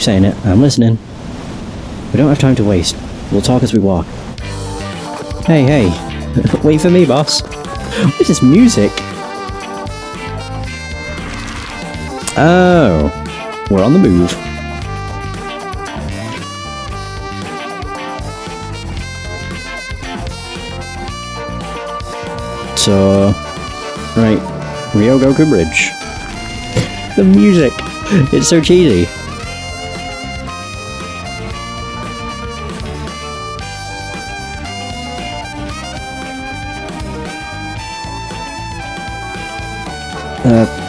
saying it. I'm listening. We don't have time to waste. We'll talk as we walk. Hey. Wait for me, boss. What is this music? Oh. We're on the move. So... Right. Ryogoku Bridge. The music! It's so cheesy.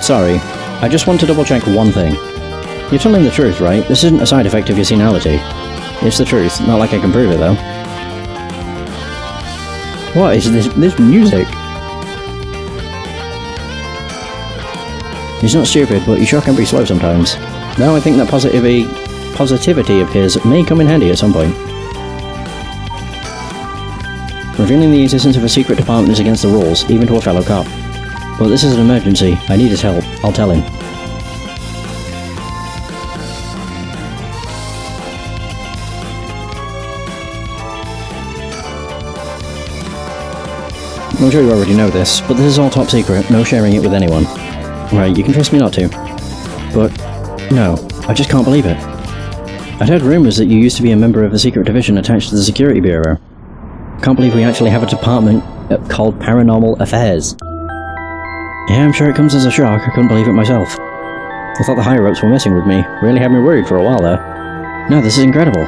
Sorry. I just want to double check one thing. You're telling the truth, right? This isn't a side effect of your senility. It's the truth, not like I can prove it, though. What is this music? He's not stupid, but he sure can be slow sometimes. Now I think that positivity of his may come in handy at some point. Revealing the existence of a secret department is against the rules, even to a fellow cop. But this is an emergency. I need his help. I'll tell him. I'm sure you already know this, but this is all top secret, no sharing it with anyone. Right, you can trust me not to. But, no, I just can't believe it. I'd heard rumours that you used to be a member of a secret division attached to the Security Bureau. Can't believe we actually have a department called Paranormal Affairs. Yeah, I'm sure it comes as a shock. I couldn't believe it myself. I thought the higher-ups were messing with me. Really had me worried for a while there. No, this is incredible.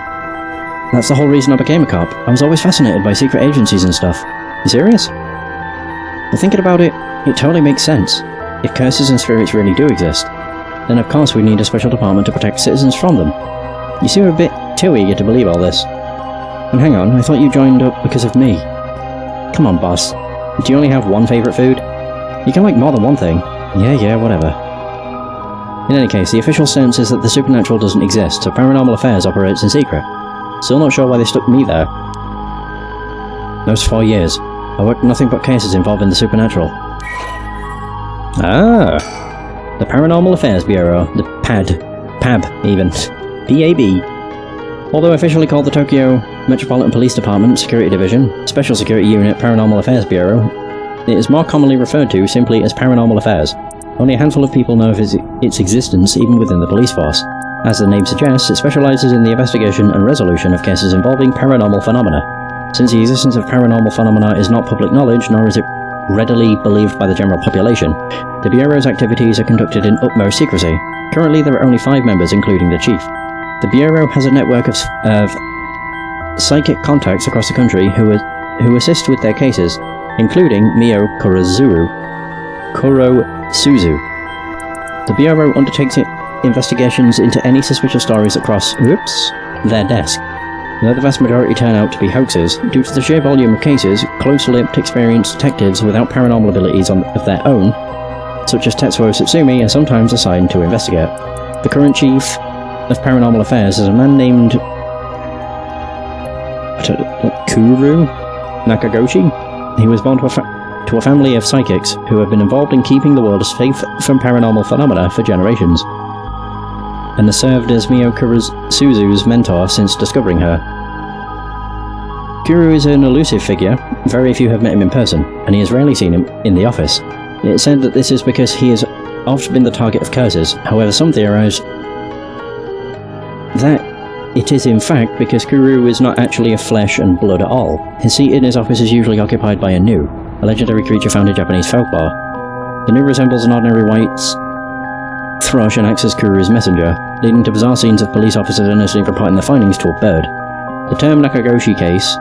That's the whole reason I became a cop. I was always fascinated by secret agencies and stuff. You serious? Well, thinking about it, it totally makes sense. If curses and spirits really do exist, then of course we need a special department to protect citizens from them. You seem a bit too eager to believe all this. And hang on, I thought you joined up because of me. Come on, boss. Do you only have one favourite food? You can like more than one thing. Yeah, whatever. In any case, the official stance is that the supernatural doesn't exist, so Paranormal Affairs operates in secret. Still not sure why they stuck me there. Those 4 years, I worked nothing but cases involving the supernatural. Ah! The Paranormal Affairs Bureau, the PAB even. PAB. Although officially called the Tokyo Metropolitan Police Department Security Division, Special Security Unit Paranormal Affairs Bureau, it is more commonly referred to simply as Paranormal Affairs. Only a handful of people know of its existence even within the police force. As the name suggests, it specialises in the investigation and resolution of cases involving paranormal phenomena. Since the existence of paranormal phenomena is not public knowledge, nor is it readily believed by the general population, the Bureau's activities are conducted in utmost secrecy. Currently there are only 5 members, including the chief. The Bureau has a network of psychic contacts across the country who assist with their cases, including Mio Kurosuzu. The Bureau undertakes investigations into any suspicious stories that cross their desk. Though the vast majority turn out to be hoaxes, due to the sheer volume of cases, close-lipped, experienced detectives without paranormal abilities of their own, such as Tetsuo Satsumi, are sometimes assigned to investigate. The current chief of Paranormal Affairs is a man named Kuru Nakagoshi. He was born to a family of psychics who have been involved in keeping the world safe from paranormal phenomena for generations, and has served as Mio Kurosuzu's mentor since discovering her. Kuru is an elusive figure. Very few have met him in person, and he has rarely seen him in the office. It is said that this is because he has often been the target of curses. However, some theorize that it is in fact because Kuru is not actually of flesh and blood at all. His seat in his office is usually occupied by a Nu, a legendary creature found in Japanese folklore. The Nu resembles an ordinary white thrush and acts as Kuru's messenger, leading to bizarre scenes of police officers earnestly reporting their findings to a bird. The term Nakagoshi case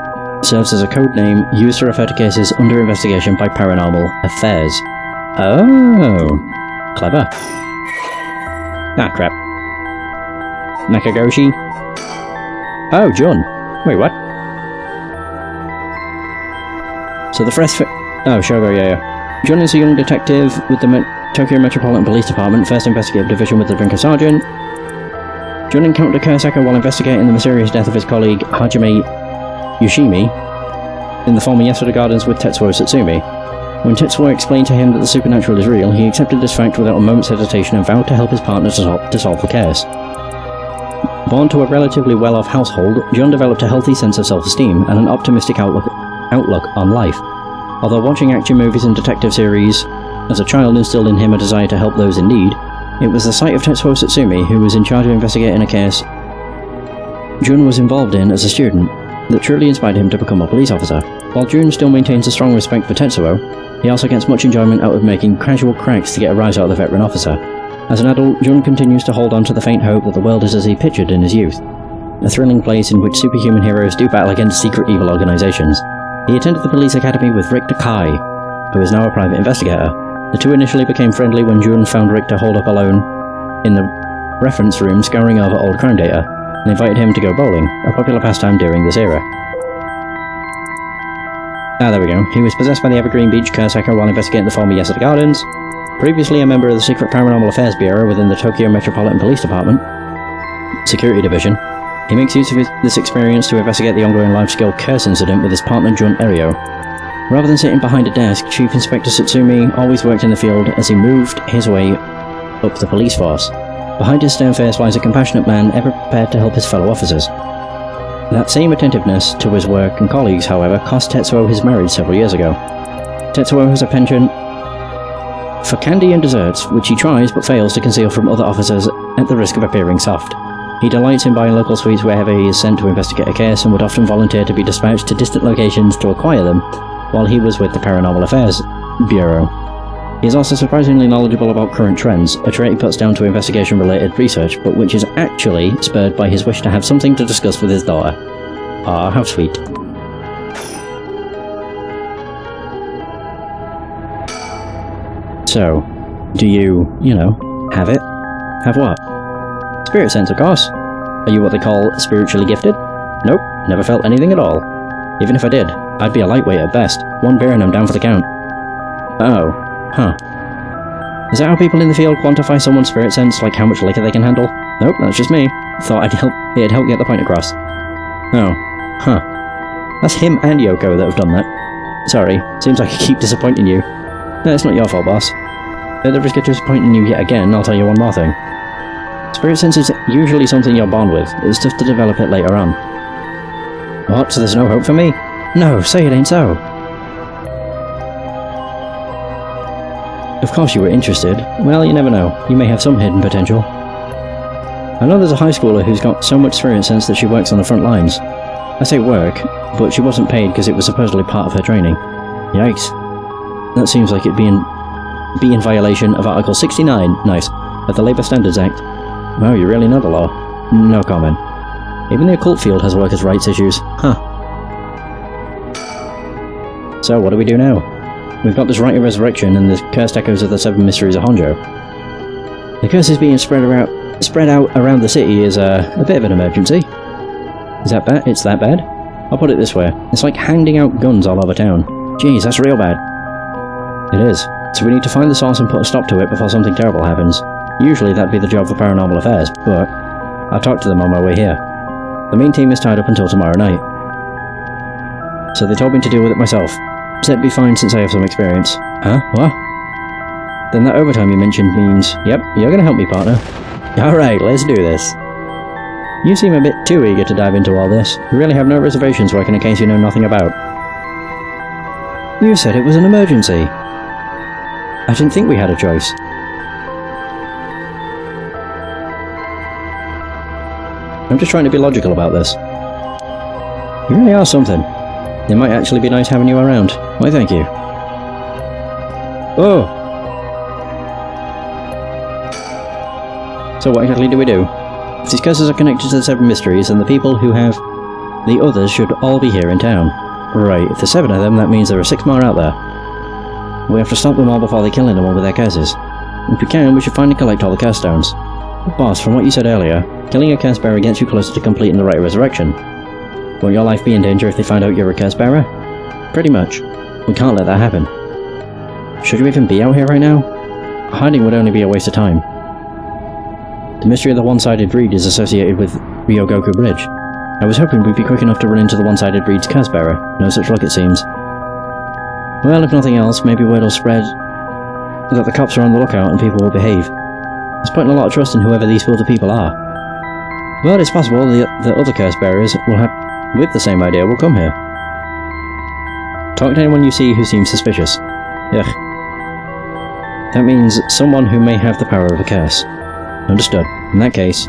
serves as a code name used to refer to cases under investigation by Paranormal Affairs. Oh, clever. Ah, crap. Nakagoshi? Oh, Jun. Wait, what? So the fresh oh, Shogo, yeah. Jun is a young detective with the Tokyo Metropolitan Police Department, 1st Investigative Division with the rank of Sergeant. Jun encountered Kurosaka while investigating the mysterious death of his colleague Hajime Yoshimi in the former Yasuda Gardens with Tetsuo Satsumi. When Tetsuo explained to him that the supernatural is real, he accepted this fact without a moment's hesitation and vowed to help his partner to solve the case. Born to a relatively well-off household, Jun developed a healthy sense of self-esteem and an optimistic outlook on life. Although watching action movies and detective series as a child instilled in him a desire to help those in need, it was the sight of Tetsuo Satsumi, who was in charge of investigating a case Jun was involved in as a student, that truly inspired him to become a police officer. While Jun still maintains a strong respect for Tetsuo, he also gets much enjoyment out of making casual cracks to get a rise out of the veteran officer. As an adult, Jun continues to hold on to the faint hope that the world is as he pictured in his youth, a thrilling place in which superhuman heroes do battle against secret evil organizations. He attended the police academy with Richter Kai, who is now a private investigator. The two initially became friendly when Jun found Richter holed up alone in the reference room scouring over old crime data, and invited him to go bowling, a popular pastime during this era. There we go. He was possessed by the Evergreen Beach curse echo while investigating the former Yasuda Gardens. Previously a member of the Secret Paranormal Affairs Bureau within the Tokyo Metropolitan Police Department, Security Division, he makes use of this experience to investigate the ongoing large-scale curse incident with his partner Jun Erio. Rather than sitting behind a desk, Chief Inspector Satsumi always worked in the field as he moved his way up the police force. Behind his stern face lies a compassionate man ever prepared to help his fellow officers. That same attentiveness to his work and colleagues, however, cost Tetsuo his marriage several years ago. Tetsuo has a penchant for candy and desserts, which he tries but fails to conceal from other officers at the risk of appearing soft. He delights in buying local sweets wherever he is sent to investigate a case, and would often volunteer to be dispatched to distant locations to acquire them while he was with the Paranormal Affairs Bureau. He is also surprisingly knowledgeable about current trends, a trait he puts down to investigation-related research, but which is actually spurred by his wish to have something to discuss with his daughter. Ah, how sweet. So, do you have it? Have what? Spirit sense, of course. Are you what they call spiritually gifted? Nope, never felt anything at all. Even if I did, I'd be a lightweight at best. One beer and I'm down for the count. Oh, huh. Is that how people in the field quantify someone's spirit sense, like how much liquor they can handle? Nope, that's just me. Thought it'd help get the point across. Oh, huh. That's him and Yoko that have done that. Sorry, seems like I keep disappointing you. No, it's not your fault, boss. At the risk of disappointing you yet again, I'll tell you one more thing. Spirit sense is usually something you're born with. It's tough to develop it later on. What, so there's no hope for me? No, say it ain't so. Of course you were interested. Well, you never know. You may have some hidden potential. I know there's a high schooler who's got so much spirit sense that she works on the front lines. I say work, but she wasn't paid because it was supposedly part of her training. Yikes. That seems like it'd be in violation of Article 69, nice, of the Labour Standards Act. Wow, you really know the law. No comment. Even the occult field has workers' rights issues. Huh. So, what do we do now? We've got this Rite of Resurrection and the cursed echoes of the Seven Mysteries of Honjo. The curse is being spread out around the city is a bit of an emergency. Is that bad? It's that bad? I'll put it this way. It's like handing out guns all over town. Jeez, that's real bad. It is. So we need to find the source and put a stop to it before something terrible happens. Usually that'd be the job for Paranormal Affairs, but I talked to them on my way here. The main team is tied up until tomorrow night. So they told me to deal with it myself. Said it'd be fine since I have some experience. Huh? What? Then that overtime you mentioned means, yep, you're gonna help me, partner. Alright, let's do this. You seem a bit too eager to dive into all this. You really have no reservations working a case you know nothing about. You said it was an emergency. I didn't think we had a choice. I'm just trying to be logical about this. You really are something. It might actually be nice having you around. Why, thank you. Oh! So what exactly do we do? If these curses are connected to the Seven Mysteries, then the people who have the others should all be here in town. Right, if there's 7 of them, that means there are 6 more out there. We have to stop them all before they kill anyone with their curses. If we can, we should find and collect all the curse stones. But boss, from what you said earlier, killing a curse bearer gets you closer to completing the Rite of Resurrection. Won't your life be in danger if they find out you're a curse bearer? Pretty much. We can't let that happen. Should you even be out here right now? Hiding would only be a waste of time. The mystery of the one-sided reed is associated with Ryogoku Bridge. I was hoping we'd be quick enough to run into the one-sided reed's curse bearer. No such luck, it seems. Well, if nothing else, maybe word will spread that the cops are on the lookout and people will behave. It's putting a lot of trust in whoever these fools of people are. But it's possible the other curse bearers with the same idea will come here. Talk to anyone you see who seems suspicious. Ugh. That means someone who may have the power of a curse. Understood. In that case...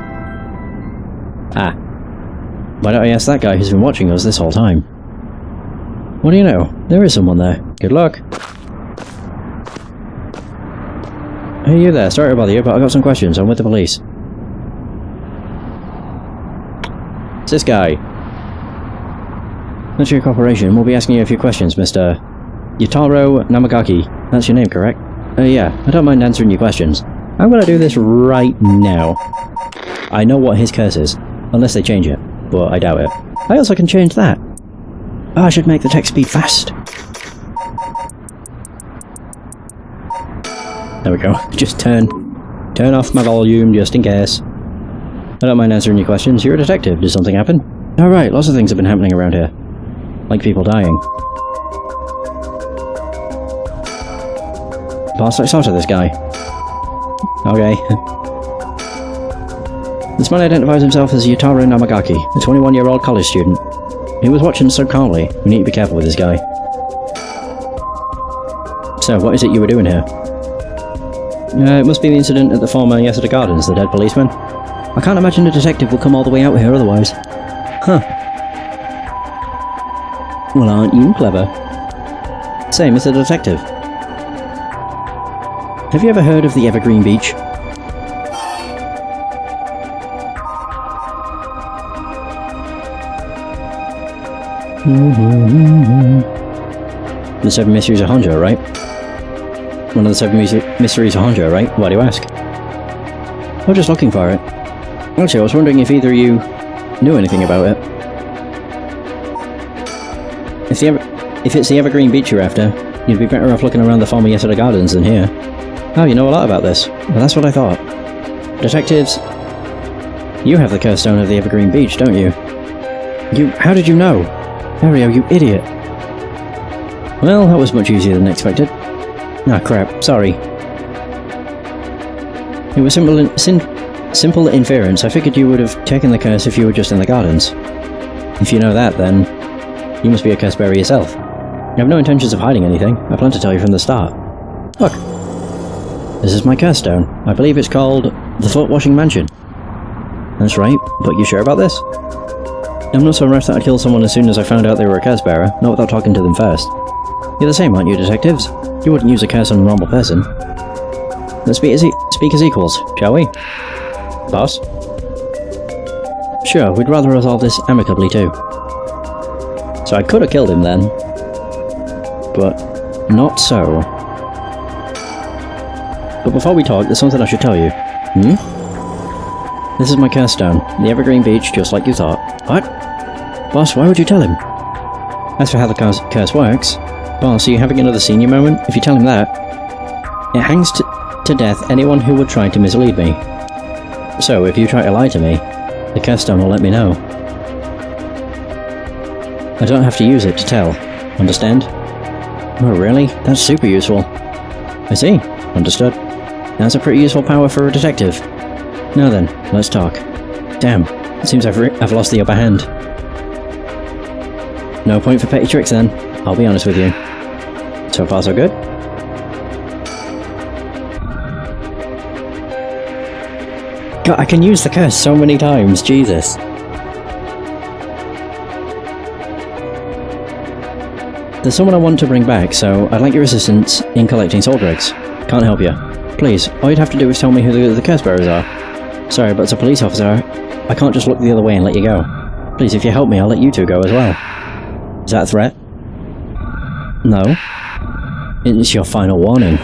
Ah. Why don't I ask that guy who's been watching us this whole time? What do you know? There is someone there. Good luck. Hey, you there. Sorry to bother you, but I've got some questions. I'm with the police. It's this guy. That's your cooperation. We'll be asking you a few questions, Mr. Yutaro Namagaki. That's your name, correct? Yeah. I don't mind answering your questions. I'm gonna do this right now. I know what his curse is. Unless they change it. But I doubt it. I also can change that. Oh, I should make the text speed fast. There we go. Just turn off my volume just in case. I don't mind answering your questions. You're a detective. Did something happen? Alright, lots of things have been happening around here. Like people dying. Boss, let's talk to this guy. Okay. This man identifies himself as Yutaro Namagaki, a 21-year-old college student. He was watching so calmly. We need to be careful with this guy. So, what is it you were doing here? It must be the incident at the former Yasuda Gardens, the dead policeman. I can't imagine a detective will come all the way out here otherwise. Huh. Well, aren't you clever? Say, Mr. Detective. Have you ever heard of the Evergreen Beach? The Seven Mysteries of Honjo, right? One of the Seven Mysteries of Honjo, right? Why do you ask? I'm just looking for it. Actually, I was wondering if either of you knew anything about it. If it's the Evergreen Beach you're after, you'd be better off looking around the former Yasuda Gardens than here. Oh, you know a lot about this. Well, that's what I thought. Detectives, you have the curse stone of the Evergreen Beach, don't you? How did you know? Mario, you idiot. Well, that was much easier than expected. Ah, crap. Sorry. It was simple inference. I figured you would have taken the curse if you were just in the gardens. If you know that, then you must be a curse bearer yourself. You have no intentions of hiding anything. I plan to tell you from the start. Look. This is my curse stone. I believe it's called the Foot Washing Mansion. That's right, but you sure about this? I'm not so rushed that I'd kill someone as soon as I found out they were a curse bearer, not without talking to them first. You're the same, aren't you, detectives? You wouldn't use a curse on a normal person. Let's speak as equals, shall we? Boss? Sure, we'd rather resolve this amicably too. So I could have killed him then. But not so. But before we talk, there's something I should tell you. This is my curse stone, the Evergreen Beach, just like you thought. What? Boss, why would you tell him? As for how the curse works... Boss, are you having another senior moment? If you tell him that... It hangs to death anyone who would try to mislead me. So, if you try to lie to me, the curse stone will let me know. I don't have to use it to tell. Understand? Oh, really? That's super useful. I see. Understood. That's a pretty useful power for a detective. Now then, let's talk. Damn, it seems I've lost the upper hand. No point for petty tricks then, I'll be honest with you. So far so good? God, I can use the curse so many times, Jesus. There's someone I want to bring back, so I'd like your assistance in collecting soul dregs. Can't help you. Please, all you'd have to do is tell me who the curse bearers are. Sorry, but as a police officer, I can't just look the other way and let you go. Please, if you help me, I'll let you two go as well. Is that a threat? No. It's your final warning.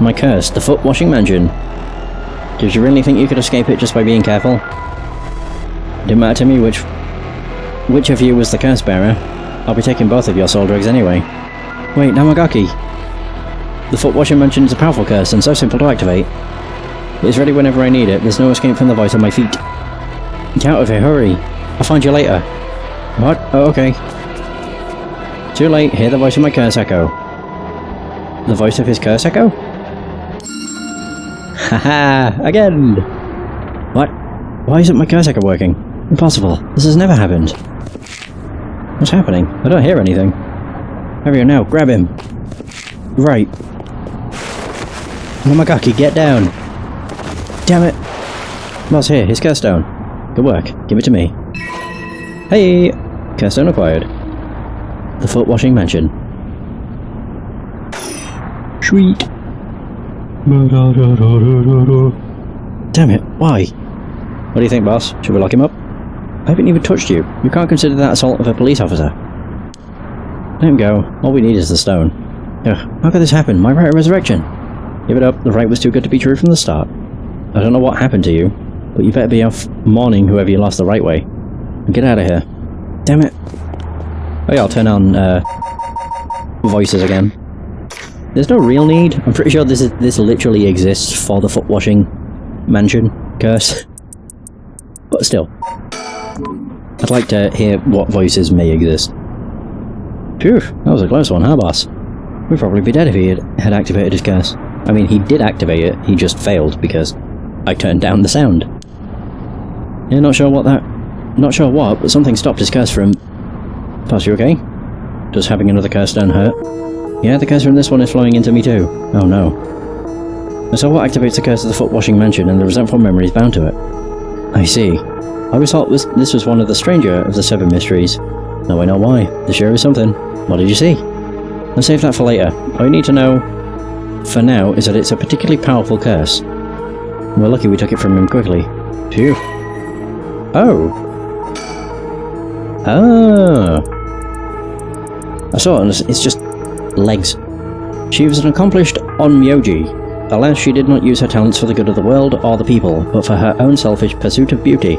My curse, the Foot Washing Mansion. Did you really think you could escape it just by being careful? Didn't matter to me which of you was the curse bearer. I'll be taking both of your soul dregs anyway. Wait, Namagaki. The Foot Washing Mansion is a powerful curse and so simple to activate. It's ready whenever I need it. There's no escape from the voice on my feet. Get out of here, hurry. I'll find you later. What? Oh, okay. Too late. Hear the voice of my curse echo. The voice of his curse echo? Haha! Again! What? Why isn't my Cursor working? Impossible. This has never happened. What's happening? I don't hear anything. Hurry on now, grab him. Right. Momagaki, get down! Damn it! Boss here, his curse stone. Good work. Give it to me. Hey! Curse stone acquired. The foot washing mansion. Sweet. Damn it, why? What do you think, boss? Should we lock him up? I haven't even touched you. You can't consider that assault of a police officer. Let him go. All we need is the stone. Ugh, how could this happen? My Rite of Resurrection! Give it up. The rite was too good to be true from the start. I don't know what happened to you, but you better be off mourning whoever you lost the right way. Get out of here. Damn it. Oh yeah, I'll turn on, voices again. There's no real need. I'm pretty sure this literally exists for the foot washing mansion curse. But still. I'd like to hear what voices may exist. Phew, that was a close one, huh, boss? We'd probably be dead if he had activated his curse. I mean, he did activate it, he just failed because I turned down the sound. Yeah, not sure what, but something stopped his curse from... Boss, you okay? Does having another curse stone hurt? Yeah, the curse from this one is flowing into me too. Oh no. And so what activates the curse of the foot washing mansion and the resentful memories bound to it? I see. I always thought this was one of the stranger of the Seven Mysteries. Now I know why. This sure is something. What did you see? Let's save that for later. All you need to know, for now, is that it's a particularly powerful curse. We're lucky we took it from him quickly. Phew. Oh. Ah. I saw it, it's just... legs. She was an accomplished onmyoji. Alas, she did not use her talents for the good of the world or the people, but for her own selfish pursuit of beauty.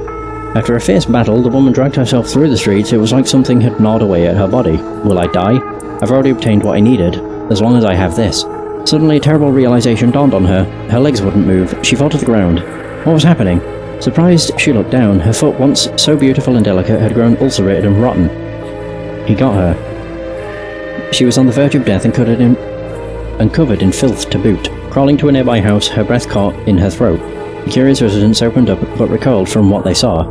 After a fierce battle, the woman dragged herself through the streets. It was like something had gnawed away at her body. Will I die? I've already obtained what I needed, as long as I have this. Suddenly, a terrible realization dawned on her. Her legs wouldn't move. She fell to the ground. What was happening? Surprised, she looked down. Her foot, once so beautiful and delicate, had grown ulcerated and rotten. He got her. She was on the verge of death and covered in filth to boot. Crawling to a nearby house, her breath caught in her throat. The curious residents opened up, but recoiled from what they saw.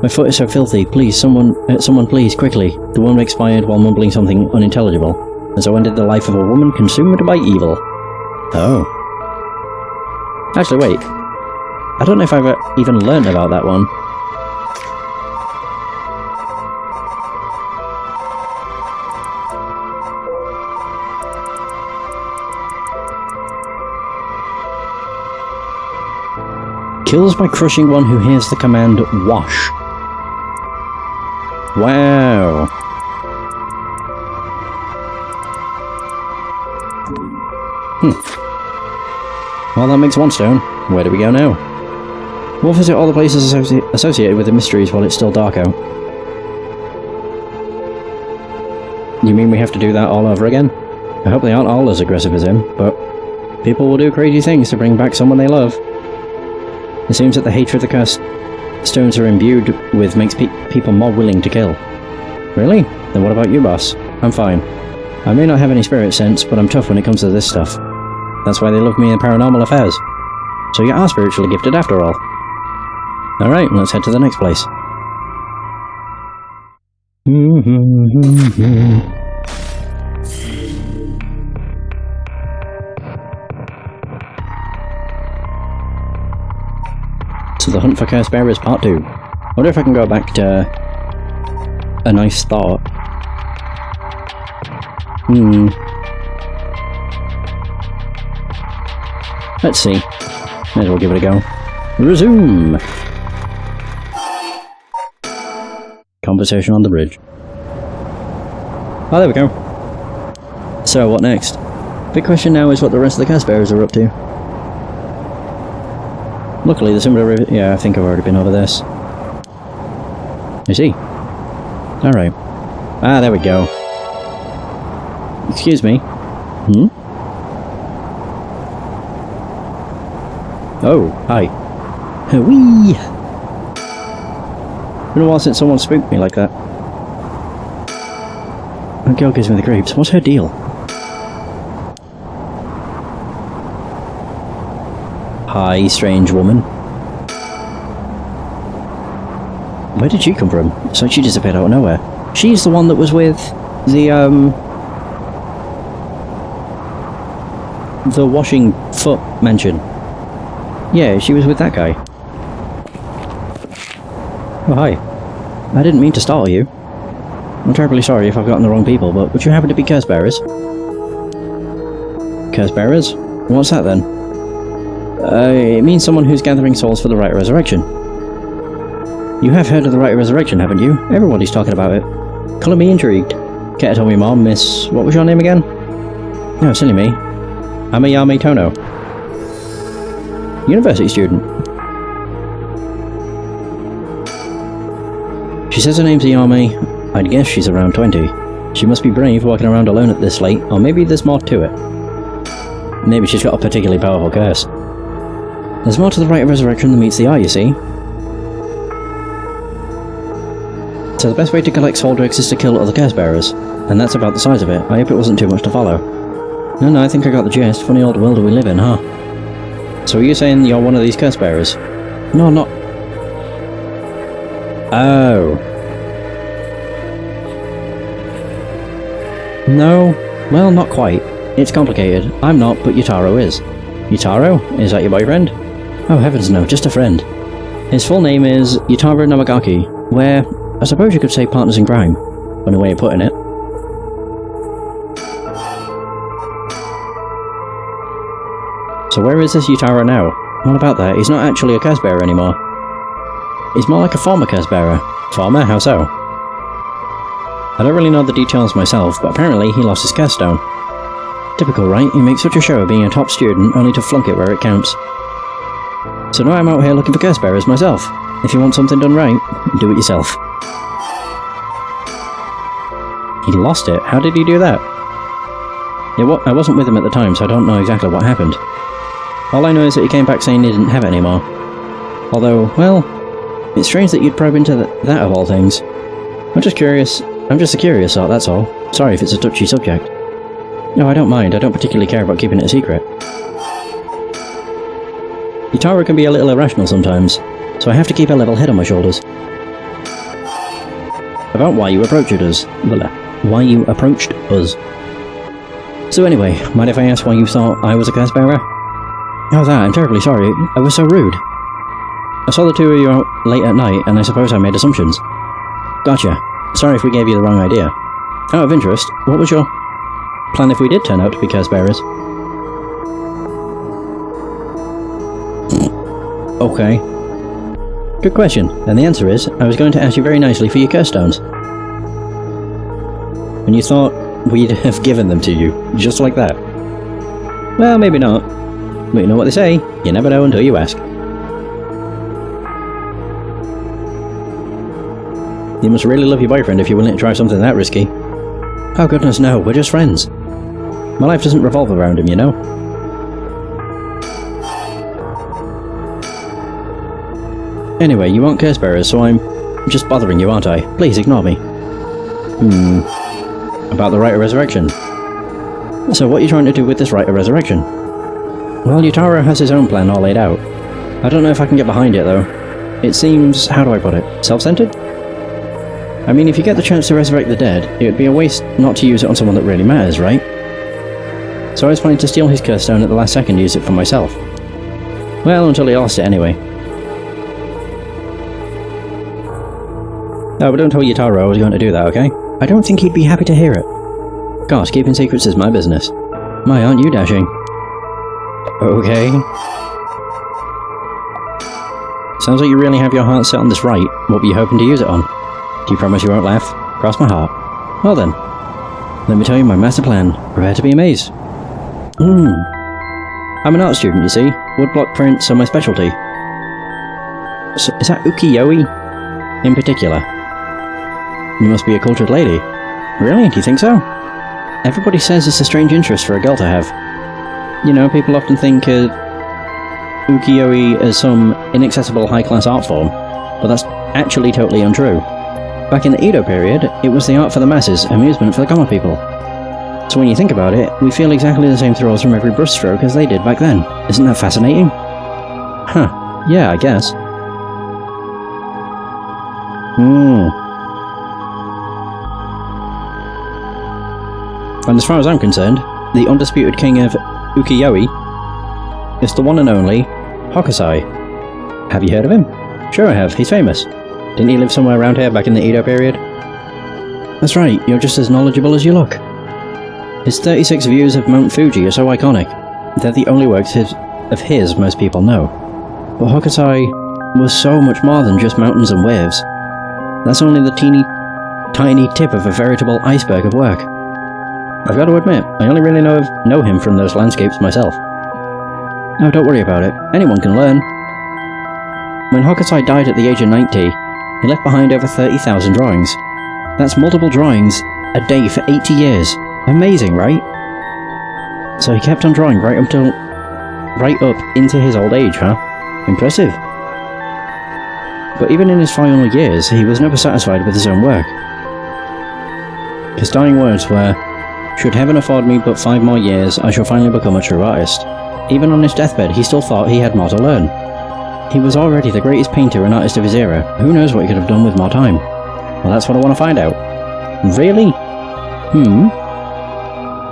My foot is so filthy. Please, someone please, quickly. The woman expired while mumbling something unintelligible, and so ended the life of a woman consumed by evil. Oh. Actually, wait. I don't know if I've even learned about that one. Kills by crushing one who hears the command wash. Wow. Well, that makes one stone. Where do we go now? We'll visit all the places associated with the mysteries while it's still dark out. You mean we have to do that all over again? I hope they aren't all as aggressive as him, but people will do crazy things to bring back someone they love. It seems that the hatred the cursed stones are imbued with makes people more willing to kill. Really? Then what about you, boss? I'm fine. I may not have any spirit sense, but I'm tough when it comes to this stuff. That's why they love me in paranormal affairs. So you are spiritually gifted after all. Alright, let's head to the next place. So the hunt for Curse Bearers Part 2. I wonder if I can go back to a nice thought. Let's see. Might as well give it a go. Resume! Conversation on the bridge. Oh, there we go. So, what next? Big question now is what the rest of the Curse Bearers are up to. Luckily, the Sumida River... Yeah, I think I've already been over this. I see. Alright. Ah, there we go. Excuse me. Oh, hi. Whee! Been a while since someone spooked me like that. That girl gives me the creeps. What's her deal? Hi, strange woman. Where did she come from? It's like she disappeared out of nowhere. She's the one that was with the washing foot mention. Yeah, she was with that guy. Oh, hi. I didn't mean to startle you. I'm terribly sorry if I've gotten the wrong people, but would you happen to be curse bearers? Curse bearers? What's that then? It means someone who's gathering souls for the Rite of Resurrection. You have heard of the Rite of Resurrection, haven't you? Everybody's talking about it. Colour me intrigued. Care to tell me more, Miss... What was your name again? No, silly me. Amayame Tono. University student. She says her name's Ayame. I'd guess she's around 20. She must be brave walking around alone at this late, or maybe there's more to it. Maybe she's got a particularly powerful curse. There's more to the Rite of Resurrection than meets the eye, you see. So the best way to collect soul dregs is to kill other curse bearers, and that's about the size of it. I hope it wasn't too much to follow. No, I think I got the gist. Funny old world we live in, huh? So are you saying you're one of these curse bearers? No, not... Oh. No, well, not quite. It's complicated. I'm not, but Yutaro is. Yutaro? Is that your boyfriend? Oh, heavens no, just a friend. His full name is Yutaro Namagaki, where, I suppose you could say partners in crime. Funny way of putting it. So where is this Yutaro now? What about that? He's not actually a curse bearer anymore. He's more like a former curse bearer. Former? How so? I don't really know the details myself, but apparently he lost his curse stone. Typical, right? You make such a show of being a top student, only to flunk it where it counts. So now I'm out here looking for curse bearers myself. If you want something done right, do it yourself. He lost it? How did he do that? Yeah, I wasn't with him at the time, so I don't know exactly what happened. All I know is that he came back saying he didn't have it anymore. Although, well, it's strange that you'd probe into that of all things. I'm just a curious sort, that's all. Sorry if it's a touchy subject. No, I don't mind. I don't particularly care about keeping it a secret. Yutaro can be a little irrational sometimes, so I have to keep a level head on my shoulders. About why you approached us. So anyway, mind if I ask why you thought I was a curse bearer? Oh, I'm terribly sorry. I was so rude. I saw the two of you out late at night, and I suppose I made assumptions. Gotcha. Sorry if we gave you the wrong idea. Out of interest, what was your plan if we did turn out to be curse bearers? Okay. Good question, and the answer is, I was going to ask you very nicely for your curse stones. And you thought we'd have given them to you, just like that? Well, maybe not. But you know what they say, you never know until you ask. You must really love your boyfriend if you're willing to try something that risky. Oh goodness no, we're just friends. My life doesn't revolve around him, you know? Anyway, you aren't curse bearers, so I'm just bothering you, aren't I? Please ignore me. About the Rite of Resurrection. So what are you trying to do with this Rite of Resurrection? Well, Yutaro has his own plan all laid out. I don't know if I can get behind it, though. It seems, how do I put it, self-centered? I mean, if you get the chance to resurrect the dead, it would be a waste not to use it on someone that really matters, right? So I was planning to steal his curse stone at the last second and use it for myself. Well, until he lost it anyway. Oh, but don't tell Yutaro I was going to do that, okay? I don't think he'd be happy to hear it. Gosh, keeping secrets is my business. My, aren't you dashing? Okay. Sounds like you really have your heart set on this rite. What were you hoping to use it on? Do you promise you won't laugh? Cross my heart. Well then. Let me tell you my master plan. Prepare to be amazed. I'm an art student, you see. Woodblock prints are my specialty. So, is that ukiyo-e? In particular. You must be a cultured lady. Really? Do you think so? Everybody says it's a strange interest for a girl to have. You know, people often think of ukiyo-e as some inaccessible high-class art form, but that's actually totally untrue. Back in the Edo period, it was the art for the masses, amusement for the common people. So when you think about it, we feel exactly the same thrills from every brushstroke as they did back then. Isn't that fascinating? Huh. Yeah, I guess. And as far as I'm concerned, the undisputed king of Ukiyo-e is the one and only Hokusai. Have you heard of him? Sure I have, he's famous. Didn't he live somewhere around here back in the Edo period? That's right, you're just as knowledgeable as you look. His 36 views of Mount Fuji are so iconic. They're the only works of his most people know. But Hokusai was so much more than just mountains and waves. That's only the teeny tiny tip of a veritable iceberg of work. I've got to admit, I only really know him from those landscapes myself. No, don't worry about it. Anyone can learn. When Hokusai died at the age of 90, he left behind over 30,000 drawings. That's multiple drawings a day for 80 years. Amazing, right? So he kept on drawing right up into his old age, huh? Impressive. But even in his final years, he was never satisfied with his own work. His dying words were, "Should heaven afford me but 5 more years, I shall finally become a true artist." Even on his deathbed, he still thought he had more to learn. He was already the greatest painter and artist of his era. Who knows what he could have done with more time? Well, that's what I want to find out. Really?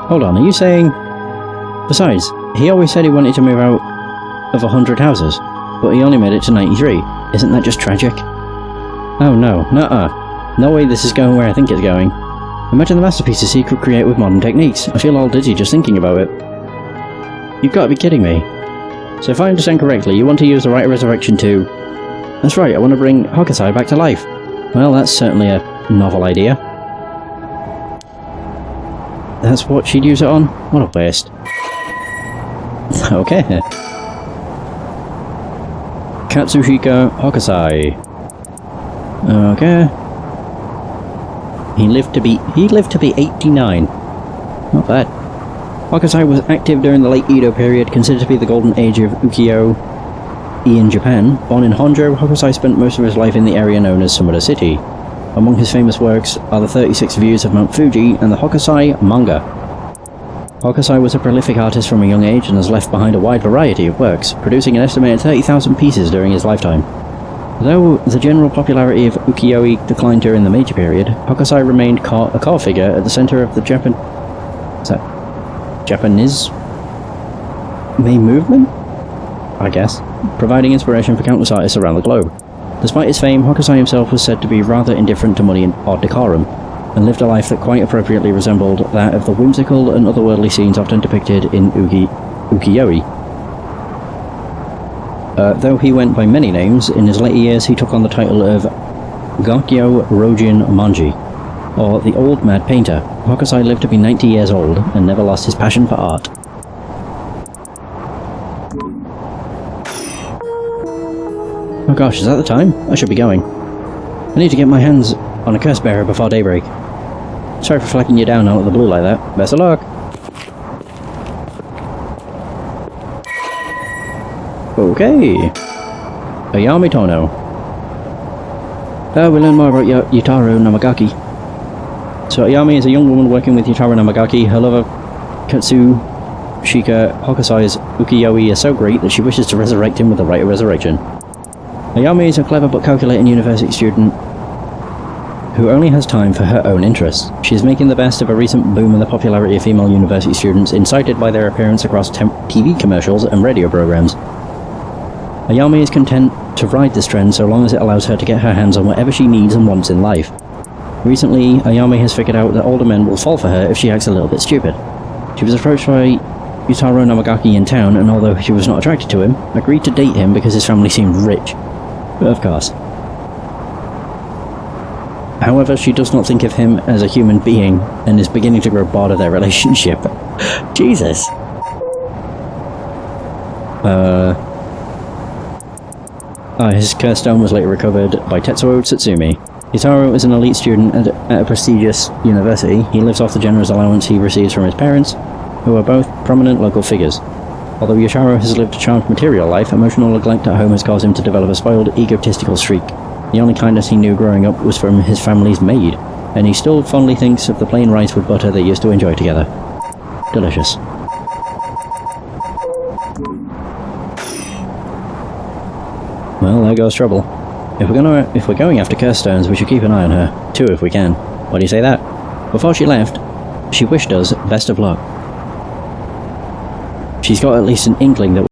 Hold on, are you saying... Besides, he always said he wanted to move out of 100 houses, but he only made it to 93. Isn't that just tragic? Oh no, nuh-uh. No way this is going where I think it's going. Imagine the masterpieces he could create with modern techniques. I feel all dizzy just thinking about it. You've got to be kidding me. So if I understand correctly, you want to use the Rite of Resurrection to... That's right, I want to bring Hokusai back to life. Well, that's certainly a novel idea. That's what she'd use it on? What a waste. Okay. Katsuhiko Hokusai. Okay. He lived to be 89. Not bad. Hokusai was active during the late Edo period, considered to be the golden age of ukiyo-e in Japan. Born in Honjo, Hokusai spent most of his life in the area known as Sumida City. Among his famous works are the 36 views of Mount Fuji and the Hokusai manga. Hokusai was a prolific artist from a young age and has left behind a wide variety of works, producing an estimated 30,000 pieces during his lifetime. Though the general popularity of ukiyo-e declined during the Meiji period, Hokusai remained a core figure at the center of the Japanese movement? I guess, providing inspiration for countless artists around the globe. Despite his fame, Hokusai himself was said to be rather indifferent to money or decorum, and lived a life that quite appropriately resembled that of the whimsical and otherworldly scenes often depicted in ukiyo-e. Though he went by many names, in his later years he took on the title of Gokyo Rojin Monji, or the Old Mad Painter. Hokusai lived to be 90 years old and never lost his passion for art. Oh gosh, is that the time? I should be going. I need to get my hands on a curse bearer before daybreak. Sorry for flagging you down out of the blue like that. Best of luck! Okay. Ayami Tono. We learn more about Yutaro Namagaki. So Ayami is a young woman working with Yutaro Namagaki. Her love of Katsushika Hokusai's ukiyo-e is so great that she wishes to resurrect him with the Rite of Resurrection. Ayami is a clever but calculating university student who only has time for her own interests. She is making the best of a recent boom in the popularity of female university students, incited by their appearance across TV commercials and radio programs. Ayami is content to ride this trend so long as it allows her to get her hands on whatever she needs and wants in life. Recently, Ayami has figured out that older men will fall for her if she acts a little bit stupid. She was approached by Yutaro Namagaki in town, and although she was not attracted to him, agreed to date him because his family seemed rich. But of course. However, she does not think of him as a human being, and is beginning to grow bored of their relationship. Jesus! His curse stone was later recovered by Tetsuo Tsutsumi. Yutaro is an elite student at a prestigious university. He lives off the generous allowance he receives from his parents, who are both prominent local figures. Although Yutaro has lived a charmed material life, emotional neglect at home has caused him to develop a spoiled, egotistical streak. The only kindness he knew growing up was from his family's maid, and he still fondly thinks of the plain rice with butter they used to enjoy together. Delicious. the girl's trouble. If we're going after curse stones, we should keep an eye on her. 2 if we can. Why do you say that? Before she left, she wished us best of luck. She's got at least an inkling that